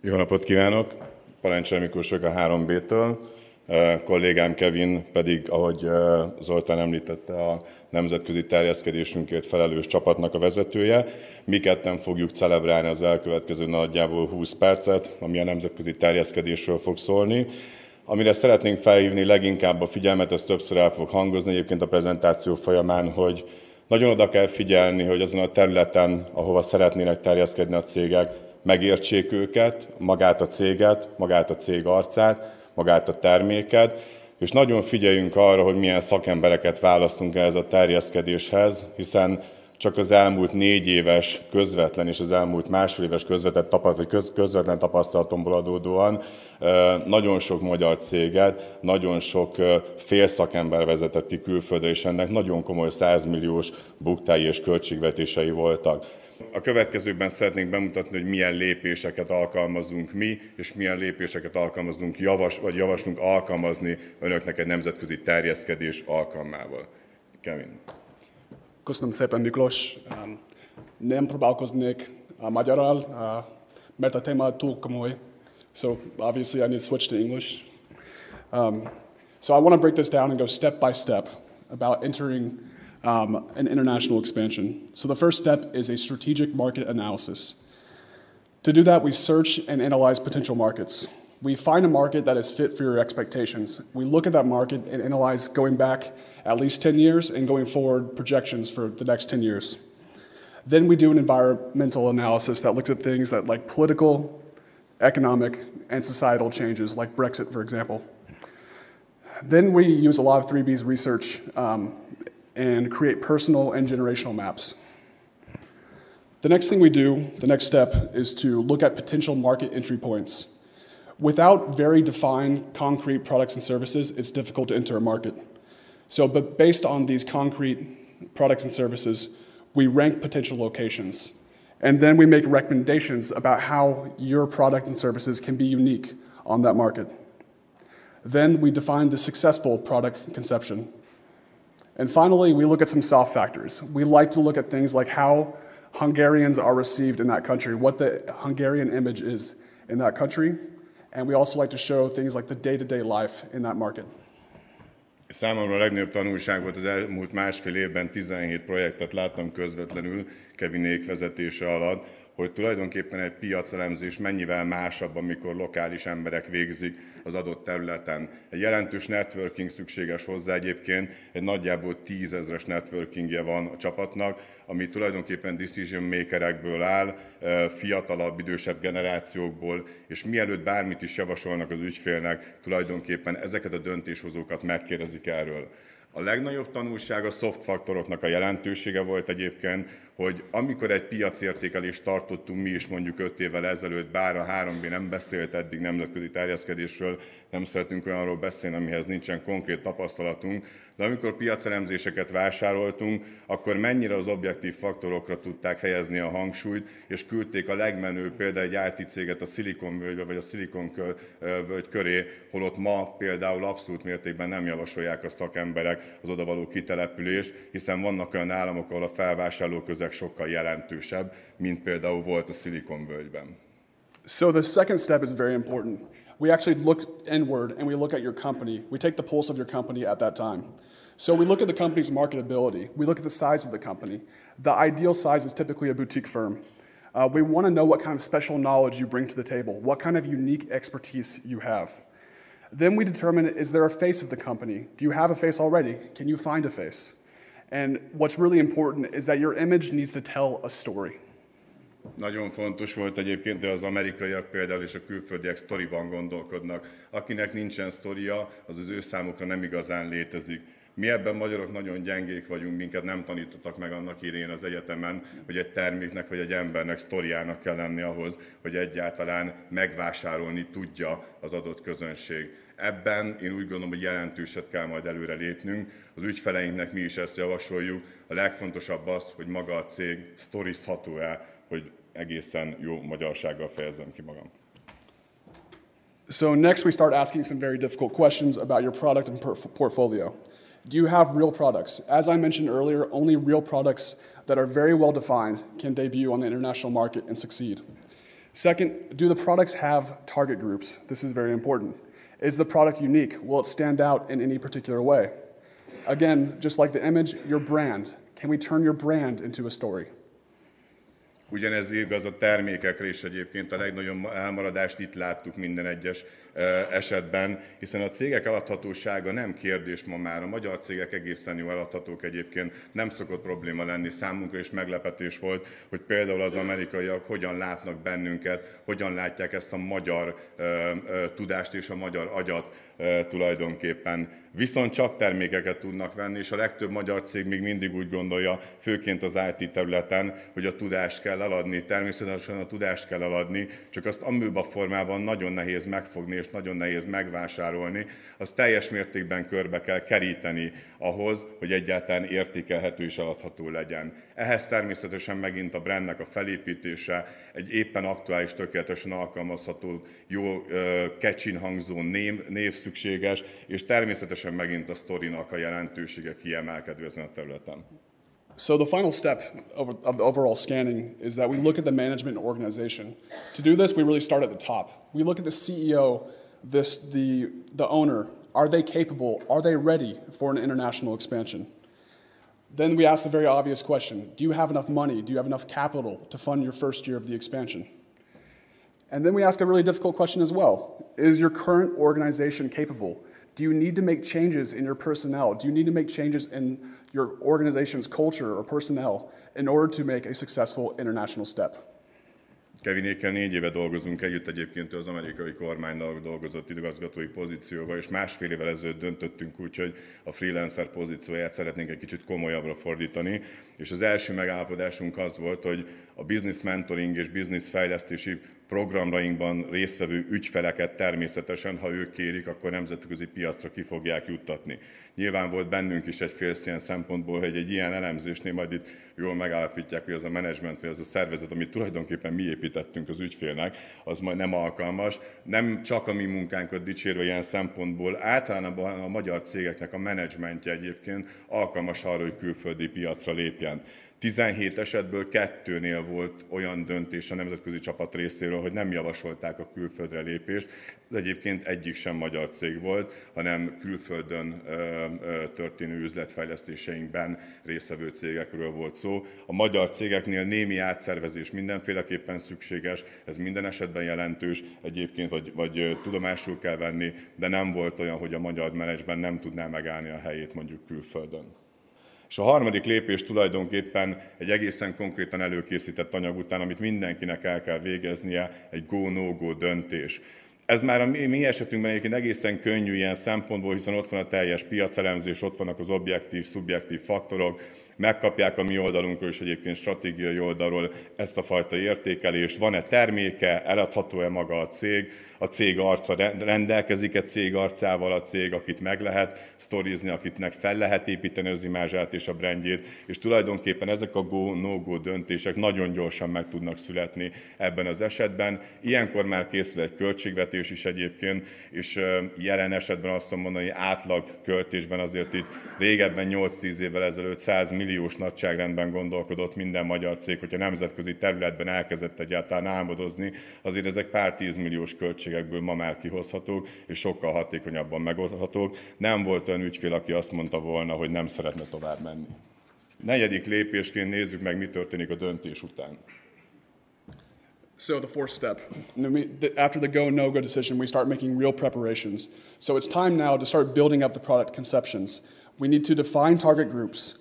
Jó napot kívánok! Parancsolj Miklós vagyok a 3B-től. Kollégám Kevin pedig, ahogy Zoltán említette, a nemzetközi terjeszkedésünkért felelős csapatnak a vezetője. Mi ketten fogjuk celebrálni az elkövetkező nagyjából 20 percet, ami a nemzetközi terjeszkedésről fog szólni. Amire szeretnénk felhívni leginkább a figyelmet, ez többször el fog hangozni egyébként a prezentáció folyamán, hogy nagyon oda kell figyelni, hogy azon a területen, ahova szeretnének terjeszkedni a cégek, megértsék őket, magát a céget, magát a cég arcát, magát a terméket, és nagyon figyeljünk arra, hogy milyen szakembereket választunk ehhez a terjeszkedéshez, hiszen csak az elmúlt 4 éves közvetlen és az elmúlt másfél éves közvetlen tapasztalatomból adódóan nagyon sok magyar céget, nagyon sok félszakember vezetett ki külföldre, és ennek nagyon komoly 100 milliós buktái és költségvetései voltak. A következőkben szeretnénk bemutatni, hogy milyen lépéseket alkalmazunk mi, és milyen lépéseket alkalmazunk, javaslunk alkalmazni önöknek egy nemzetközi terjeszkedés alkalmával. Kevin. Köszönöm szépen, Miklós. Nem próbálkoznék magyarral, mert a téma túl komoly. So obviously I need to switch to English. So I want to break this down and go step by step about entering an international expansion. So the first step is a strategic market analysis. To do that, we search and analyze potential markets. We find a market that is fit for your expectations. We look at that market and analyze going back at least 10 years and going forward projections for the next 10 years. Then we do an environmental analysis that looks at things that like political, economic, and societal changes, like Brexit, for example. Then we use a lot of 3B's research and create personal and generational maps. The next thing we do, the next step, is to look at potential market entry points. Without very defined concrete products and services, it's difficult to enter a market. But based on these concrete products and services, we rank potential locations. And then we make recommendations about how your product and services can be unique on that market. Then we define the successful product conception. And finally, we look at some soft factors. We like to look at things like how Hungarians are received in that country, what the Hungarian image is in that country, and we also like to show things like the day-to-day life in that market. Számomra a legnagyobb tanulság volt az elmúlt másfél évben 17 projektet láttam közvetlenül Kevinék vezetése alatt, hogy tulajdonképpen egy piacelemzés mennyivel másabb, amikor lokális emberek végzik az adott területen. Egy jelentős networking szükséges hozzá egyébként, egy nagyjából 10 000-es networkingje van a csapatnak, ami tulajdonképpen decision makerekből áll, fiatalabb, idősebb generációkból, és mielőtt bármit is javasolnak az ügyfélnek, tulajdonképpen ezeket a döntéshozókat megkérdezik erről. A legnagyobb tanulság a soft faktoroknak a jelentősége volt egyébként, hogy amikor egy piacértékelést tartottunk mi is mondjuk 5 évvel ezelőtt, bár a 3B nem beszélt eddig nemzetközi terjeszkedésről, nem szeretünk olyanról beszélni, amihez nincsen konkrét tapasztalatunk, de amikor piacelemzéseket vásároltunk, akkor mennyire az objektív faktorokra tudták helyezni a hangsúlyt, és küldték a legmenőbb például egy IT céget a Szilikonvölgybe vagy a Szilikonvölgy köré, holott ma például abszolút mértékben nem javasolják a szakemberek az odavaló kitelepülést, hiszen vannak olyan államok, ahol a felvásárlóközeg sokkal jelentősebb, mint például volt a Szilikonvölgyben. So the second step is very important. We actually look inward and we look at your company. We take the pulse of your company at that time. So we look at the company's marketability. We look at the size of the company. The ideal size is typically a boutique firm. We want to know what kind of special knowledge you bring to the table, what kind of unique expertise you have. Then we determine, is there a face of the company? Do you have a face already? Can you find a face? And what's really important is that your image needs to tell a story. Nagyon fontos volt egyébként, de az amerikaiak például és a külföldiek sztoriban gondolkodnak. Akinek nincsen sztoria, az az ő számukra nem igazán létezik. Mi ebben magyarok nagyon gyengék vagyunk, minket nem tanítottak meg annak idején az egyetemen, hogy egy terméknek vagy egy embernek sztoriának kell lenni ahhoz, hogy egyáltalán megvásárolni tudja az adott közönség. Ebben én úgy gondolom, hogy jelentőset kell majd előre lépnünk. Az ügyfeleinknek mi is ezt javasoljuk. A legfontosabb az, hogy maga a cég sztorizható-e, hogy egészen jó magyarsággal fejezzem ki magam. So next we start asking some very difficult questions about your product and portfolio. Do you have real products? As I mentioned earlier, only real products that are very well defined can debut on the international market and succeed. Second, do the products have target groups? This is very important. Is the product unique? Will it stand out in any particular way? Again, just like the image, your brand. Can we turn your brand into a story? Ugyanez igaz a termékekre is egyébként, a legnagyobb elmaradást itt láttuk minden egyes esetben, hiszen a cégek eladhatósága nem kérdés ma már. A magyar cégek egészen jó eladhatók egyébként, nem szokott probléma lenni számunkra, és meglepetés volt, hogy például az amerikaiak hogyan látnak bennünket, hogyan látják ezt a magyar tudást és a magyar agyat tulajdonképpen. Viszont csak termékeket tudnak venni, és a legtöbb magyar cég még mindig úgy gondolja, főként az IT területen, hogy a tudást kell eladni. Természetesen a tudást kell eladni, csak azt amöba formában nagyon nehéz megfogni, és nagyon nehéz megvásárolni. Azt teljes mértékben körbe kell keríteni ahhoz, hogy egyáltalán értékelhető és eladható legyen. Ehhez természetesen megint a brandnek a felépítése, egy éppen aktuális, tökéletesen alkalmazható, jó catchin hangzó név szükséges, és természetesen megint a sztorinak a jelentősége kiemelkedő ezen a területen. So the final step of the overall scanning is that we look at the management organization. To do this, we really start at the top. We look at the CEO, the owner. Are they capable? Are they ready for an international expansion? Then we ask the very obvious question, do you have enough money? Do you have enough capital to fund your first year of the expansion? And then we ask a really difficult question as well. Is your current organization capable? Do you need to make changes in your personnel? Do you need to make changes in your organization's culture or personnel in order to make a successful international step? Kevinékkel 4 éve dolgozunk együtt, egyébként az amerikai kormánynál dolgozott igazgatói pozícióval, és másfél évvel ezelőtt döntöttünk úgy, hogy a freelancer pozícióját szeretnénk egy kicsit komolyabbra fordítani, és az első megállapodásunk az volt, hogy a business mentoring és business fejlesztési programrainkban résztvevő ügyfeleket természetesen, ha ők kérik, akkor nemzetközi piacra ki fogják juttatni. Nyilván volt bennünk is egy félsz ilyen szempontból, hogy egy ilyen elemzésnél majd itt jól megállapítják, hogy az a menedzsment, vagy az a szervezet, amit tulajdonképpen mi építettünk az ügyfélnek, az majd nem alkalmas. Nem csak a mi munkánkat dicsérve ilyen szempontból, általában a magyar cégeknek a menedzsmentje egyébként alkalmas arra, hogy külföldi piacra lépjen. 17 esetből 2-nél volt olyan döntés a nemzetközi csapat részéről, hogy nem javasolták a külföldre lépést. Ez egyébként egyik sem magyar cég volt, hanem külföldön történő üzletfejlesztéseinkben résztvevő cégekről volt szó. A magyar cégeknél némi átszervezés mindenféleképpen szükséges, ez minden esetben jelentős, egyébként vagy tudomásul kell venni, de nem volt olyan, hogy a magyar menedzsment nem tudná megállni a helyét mondjuk külföldön. És a harmadik lépés tulajdonképpen egy egészen konkrétan előkészített anyag után, amit mindenkinek el kell végeznie, egy go-no-go döntés. Ez már a mi esetünkben egyébként egészen könnyű ilyen szempontból, hiszen ott van a teljes piacelemzés, ott vannak az objektív, szubjektív faktorok, megkapják a mi oldalunkról és egyébként stratégiai oldalról ezt a fajta értékelést. Van-e terméke, eladható-e maga a cég arca rendelkezik-e cég arcával a cég, akit meg lehet sztorizni, akitnek fel lehet építeni az imázsát és a brandjét, és tulajdonképpen ezek a go-no-go döntések nagyon gyorsan meg tudnak születni ebben az esetben. Ilyenkor már készül egy költségvetés is egyébként, és jelen esetben azt tudom mondani, hogy átlag költésben azért itt régebben 8-10 évvel ezelőtt 100 milliós nagyságrendben gondolkodott minden magyar cég, hogyha nemzetközi területben elkezdett egyáltalán álmodozni, azért ezek pár 10 milliós költségekből ma már kihozhatók, és sokkal hatékonyabban megoldhatók. Nem volt olyan ügyfél, aki azt mondta volna, hogy nem szeretne tovább menni. Negyedik lépésként nézzük meg, mi történik a döntés után. So the fourth step, after the go, no-go decision, we start making real preparations. So it's time now to start building up the product conceptions. We need to define target groups,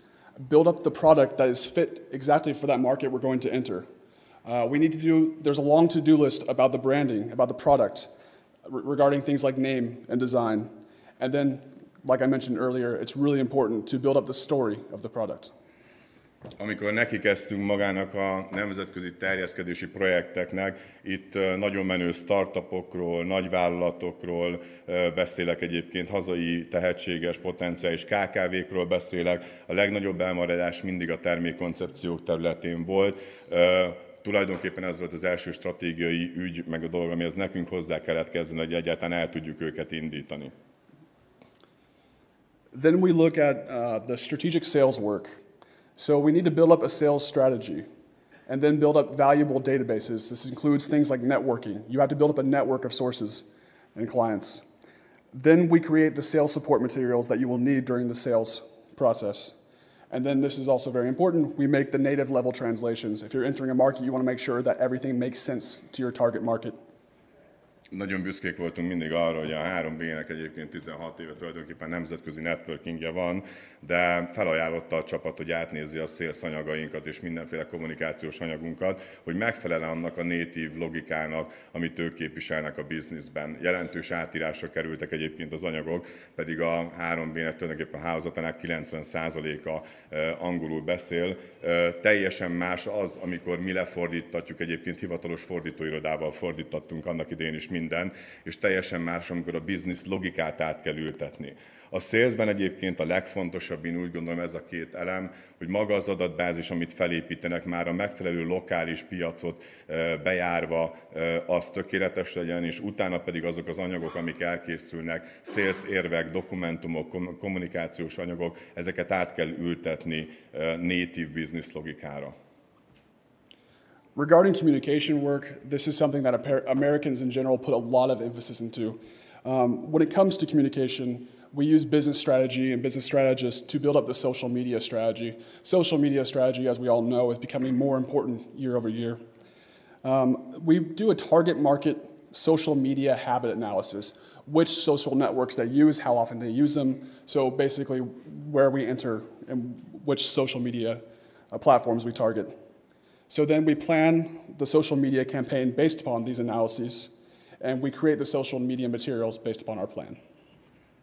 build up the product that is fit exactly for that market we're going to enter. There's a long to-do list about the branding, about the product, regarding things like name and design. And then, like I mentioned earlier, it's really important to build up the story of the product. Amikor nekikezdtünk magának a nemzetközi terjeszkedési projekteknek, itt nagyon menő startupokról, nagyvállalatokról beszélek egyébként, hazai tehetséges, potenciális KKV-król beszélek. A legnagyobb elmaradás mindig a termékkoncepciók területén volt. Tulajdonképpen ez volt az első stratégiai ügy, meg a dolog, amihez nekünk hozzá kellett kezdeni, hogy egyáltalán el tudjuk őket indítani. Then we look at the strategic sales work. So we need to build up a sales strategy and then build up valuable databases. This includes things like networking. You have to build up a network of sources and clients. Then we create the sales support materials that you will need during the sales process. And then this is also very important, we make the native level translations. If you're entering a market, you want to make sure that everything makes sense to your target market. Nagyon büszkék voltunk mindig arra, hogy a 3B-nek egyébként 16 éve tulajdonképpen nemzetközi networkingje van, de felajánlotta a csapat, hogy átnézi a sales anyagainkat és mindenféle kommunikációs anyagunkat, hogy megfelel annak a native logikának, amit ők képviselnek a bizniszben. Jelentős átírásra kerültek egyébként az anyagok, pedig a 3B-nek tulajdonképpen a hálózatának 90%-a angolul beszél. Teljesen más az, amikor mi lefordítatjuk, egyébként hivatalos fordítóirodával fordítattunk annak idején is minden, és teljesen más, amikor a business logikát át kell ültetni. A salesben egyébként a legfontosabb, én úgy gondolom, ez a két elem, hogy maga az adatbázis, amit felépítenek, már a megfelelő lokális piacot bejárva, az tökéletes legyen, és utána pedig azok az anyagok, amik elkészülnek, sales érvek, dokumentumok, kommunikációs anyagok, ezeket át kell ültetni native business logikára. Regarding communication work, this is something that Americans in general put a lot of emphasis into. When it comes to communication, we use business strategy and business strategists to build up the social media strategy. Social media strategy, as we all know, is becoming more important year over year. We do a target market social media habit analysis, which social networks they use, how often they use them, so basically where we enter and which social media platforms we target. So then we plan the social media campaign based upon these analyses, and we create the social media materials based upon our plan.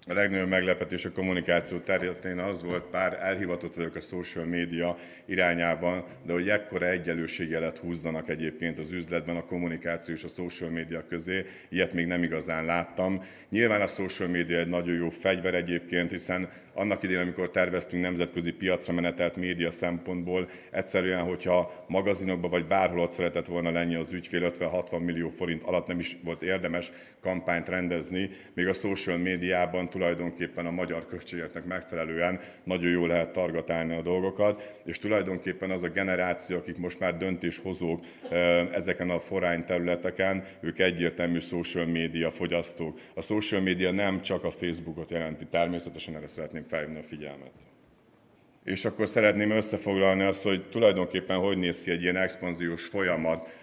A legnagyobb meglepetés a kommunikáció területén az volt, bár elhivatott vagyok a social media irányában, de hogy ekkora egyenlőségjelet húzzanak egyébként az üzletben a kommunikáció és a social media közé, ilyet még nem igazán láttam. Nyilván a social media egy nagyon jó fegyver egyébként, hiszen annak idején, amikor terveztünk nemzetközi piacra menetelt média szempontból, egyszerűen, hogyha magazinokba vagy bárhol ott szeretett volna lenni az ügyfél, 50-60 millió forint alatt nem is volt érdemes kampányt rendezni, még a social médiában tulajdonképpen a magyar költségeknek megfelelően nagyon jól lehet targetálni a dolgokat, és tulajdonképpen az a generáció, akik most már döntéshozók ezeken a forány területeken, ők egyértelmű social media fogyasztók. A social media nem csak a Facebookot jelenti, természetesen erre szeretném felhívni a figyelmet. És akkor szeretném összefoglalni azt, hogy tulajdonképpen hogy néz ki egy ilyen expanziós folyamat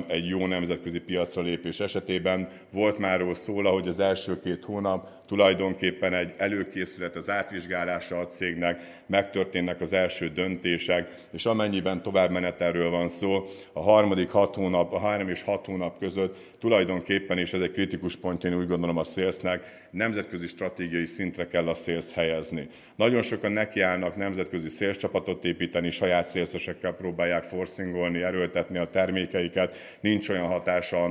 egy jó nemzetközi piacra lépés esetében. Volt már róla szó, hogy az első 2 hónap tulajdonképpen egy előkészület az átvizsgálása a cégnek, megtörténnek az első döntések, és amennyiben továbbmenetelről van szó, a 3 és 6 hónap között tulajdonképpen, és ez egy kritikus pontja, én úgy gondolom a salesnek, nemzetközi stratégiai szintre kell a sales helyezni. Nagyon sokan nekiállnak nemzetközi sales csapatot építeni, saját salesesekkel próbálják forcingolni, erőltetni a termékeiket, nincs olyan hatása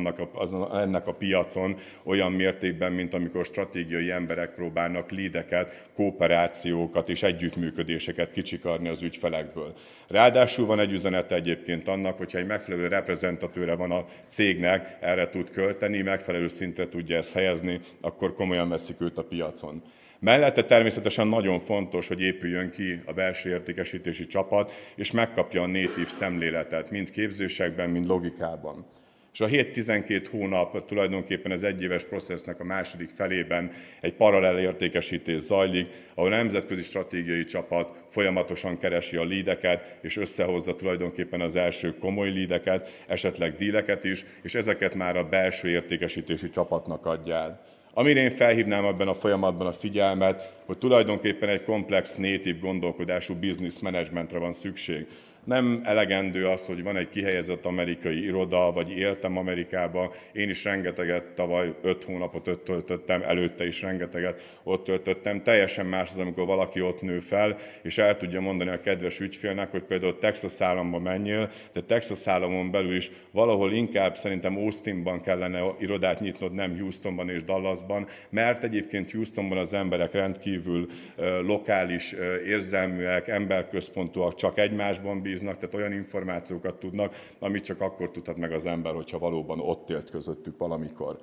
ennek a piacon olyan mértékben, mint amikor stratégiai emberek próbálnak leadeket, kooperációkat és együttműködéseket kicsikarni az ügyfelekből. Ráadásul van egy üzenete egyébként annak, hogyha egy megfelelő reprezentatőre van a cégnek, erre tud költeni, megfelelő szintre tudja ezt helyezni, akkor komolyan veszik őt a piacon. Mellette természetesen nagyon fontos, hogy épüljön ki a belső értékesítési csapat, és megkapja a natív szemléletet, mind képzésekben, mind logikában. És a 7-12 hónap tulajdonképpen az egyéves processznek a második felében egy paralel értékesítés zajlik, ahol a nemzetközi stratégiai csapat folyamatosan keresi a leadeket, és összehozza tulajdonképpen az első komoly leadeket, esetleg dealeket is, és ezeket már a belső értékesítési csapatnak adja el. Amire én felhívnám ebben a folyamatban a figyelmet, hogy tulajdonképpen egy komplex native gondolkodású business managementre van szükség. Nem elegendő az, hogy van egy kihelyezett amerikai iroda, vagy éltem Amerikában. Én is rengeteget, tavaly 5 hónapot ott töltöttem, előtte is rengeteget ott töltöttem. Teljesen más az, amikor valaki ott nő fel, és el tudja mondani a kedves ügyfélnek, hogy például Texas államba menjél, de Texas államon belül is valahol inkább szerintem Austinban kellene irodát nyitnod, nem Houstonban és Dallasban, mert egyébként Houstonban az emberek rendkívül lokális, érzelműek, emberközpontúak, csak egymásban bíznak, tehát olyan információkat tudnak, amit csak akkor tudhat meg az ember, hogyha valóban ott élt közöttük valamikor.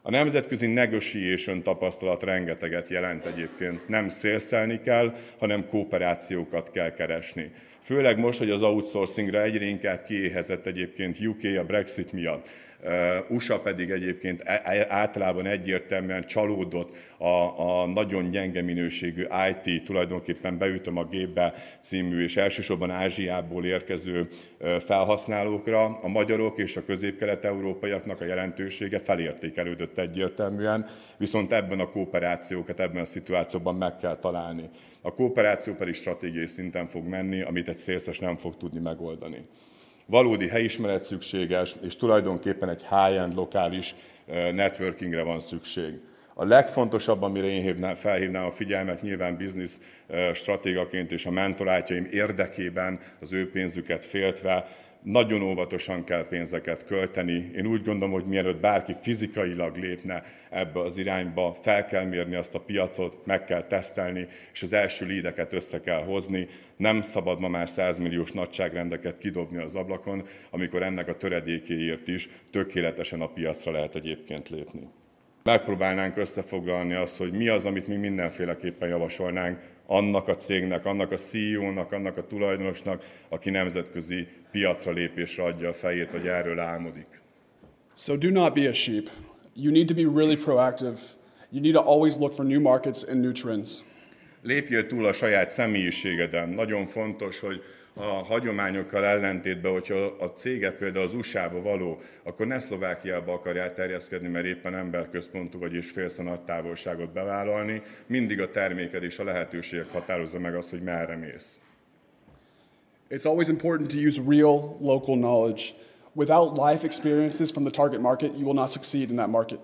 A nemzetközi negotiation tapasztalat rengeteget jelent egyébként. Nem szélszelni kell, hanem kooperációkat kell keresni. Főleg most, hogy az outsourcingra egyre inkább kiéhezett egyébként UK a Brexit miatt. USA pedig egyébként általában egyértelműen csalódott a nagyon gyenge minőségű IT, tulajdonképpen beütöm a gépbe című és elsősorban Ázsiából érkező felhasználókra. A magyarok és a közép-kelet-európaiaknak a jelentősége felértékelődött egyértelműen, viszont ebben a kooperációkat, ebben a szituációban meg kell találni. A kooperáció pedig stratégiai szinten fog menni, amit egy szélszes nem fog tudni megoldani. Valódi helyismeret szükséges, és tulajdonképpen egy high-end lokális networkingre van szükség. A legfontosabb, amire én felhívnám a figyelmet, nyilván business stratégaként és a mentorátjaim érdekében, az ő pénzüket féltve, nagyon óvatosan kell pénzeket költeni. Én úgy gondolom, hogy mielőtt bárki fizikailag lépne ebbe az irányba, fel kell mérni azt a piacot, meg kell tesztelni, és az első leadeket össze kell hozni. Nem szabad ma már 100 milliós nagyságrendeket kidobni az ablakon, amikor ennek a töredékéért is tökéletesen a piacra lehet egyébként lépni. Megpróbálnánk összefoglalni azt, hogy mi az, amit mi mindenféleképpen javasolnánk annak a cégnek, annak a CEO-nak, annak a tulajdonosnak, aki nemzetközi piacra lépésre adja a fejét, vagy erről álmodik. So do not be a sheep. You need to be really proactive. You need to always look for new markets and new trends. Lépjél túl a saját személyiségeden. Nagyon fontos, hogy a hagyományokkal ellentétben, hogyha a céget például az USA-ba való, akkor ne Szlovákiába akarjál terjeszkedni, mert éppen emberközpontú vagy és félsz a nagy távolságot bevállalni. Mindig a terméked és a lehetőségek határozza meg azt, hogy merre mész. It's always important to use real local knowledge. Without life experiences from the target market, you will not succeed in that market.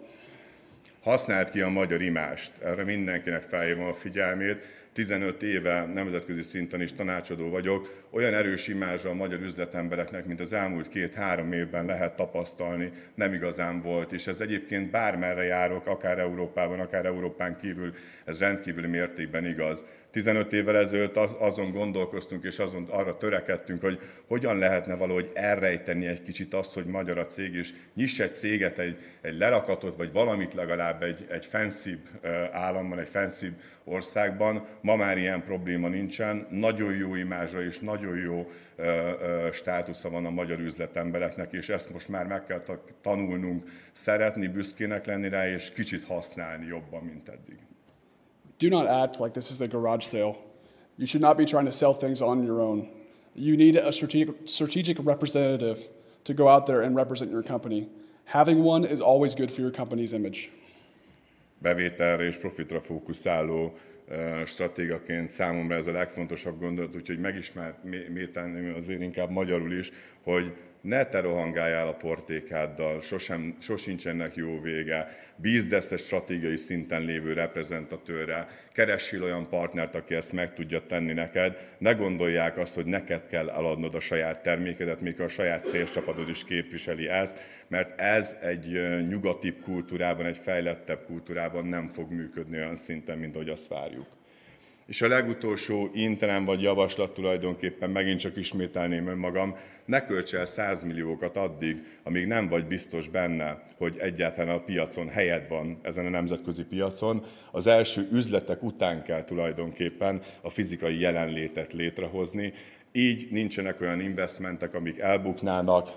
Használd ki a magyar imást. Erre mindenkinek felhívom a figyelmét. 15 éve nemzetközi szinten is tanácsadó vagyok. Olyan erős imázsa a magyar üzletembereknek, mint az elmúlt 2-3 évben lehet tapasztalni, nem igazán volt. És ez egyébként bármerre járok, akár Európában, akár Európán kívül, ez rendkívüli mértékben igaz. 15 évvel ezelőtt azon gondolkoztunk, és arra törekedtünk, hogy hogyan lehetne valahogy elrejteni egy kicsit azt, hogy magyar a cég, és nyiss egy céget, egy lerakatot, vagy valamit legalább egy fancybb államban, egy fancybb országban. Ma már ilyen probléma nincsen. Nagyon jó imázsa és nagyon jó státusza van a magyar üzletembereknek, és ezt most már meg kell tanulnunk szeretni, büszkének lenni rá, és kicsit használni jobban, mint eddig. Do not act like this is a garage sale. You should not be trying to sell things on your own. You need a strategic representative to go out there and represent your company. Having one is always good for your company's image. Bevételre és profitra fókuszáló stratégaként számomra ez a legfontosabb gondolat, úgyhogy megismételném azért inkább magyarul is, hogy ne te rohangáljál a portékáddal, sosincsenek jó vége, bízd ezt egy stratégiai szinten lévő reprezentatőrre, keressél olyan partnert, aki ezt meg tudja tenni neked, ne gondolják azt, hogy neked kell eladnod a saját termékedet, mikor a saját szélcsapatod is képviseli ezt, mert ez egy nyugatibb kultúrában, egy fejlettebb kultúrában nem fog működni olyan szinten, mint ahogy azt várjuk. És a legutolsó intenem vagy javaslat tulajdonképpen megint csak ismételném önmagam, ne költs el 100 milliókat addig, amíg nem vagy biztos benne, hogy egyáltalán a piacon helyed van ezen a nemzetközi piacon. Az első üzletek után kell tulajdonképpen a fizikai jelenlétet létrehozni. Így nincsenek olyan investmentek, amik elbuknának,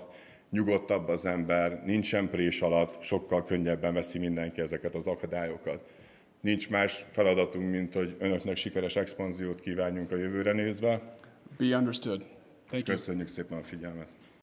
nyugodtabb az ember, nincsen prés alatt, sokkal könnyebben veszi mindenki ezeket az akadályokat. Nincs más feladatunk, mint hogy önöknek sikeres expanziót kívánjunk a jövőre nézve. Be understood. Thank you. Köszönjük szépen a figyelmet.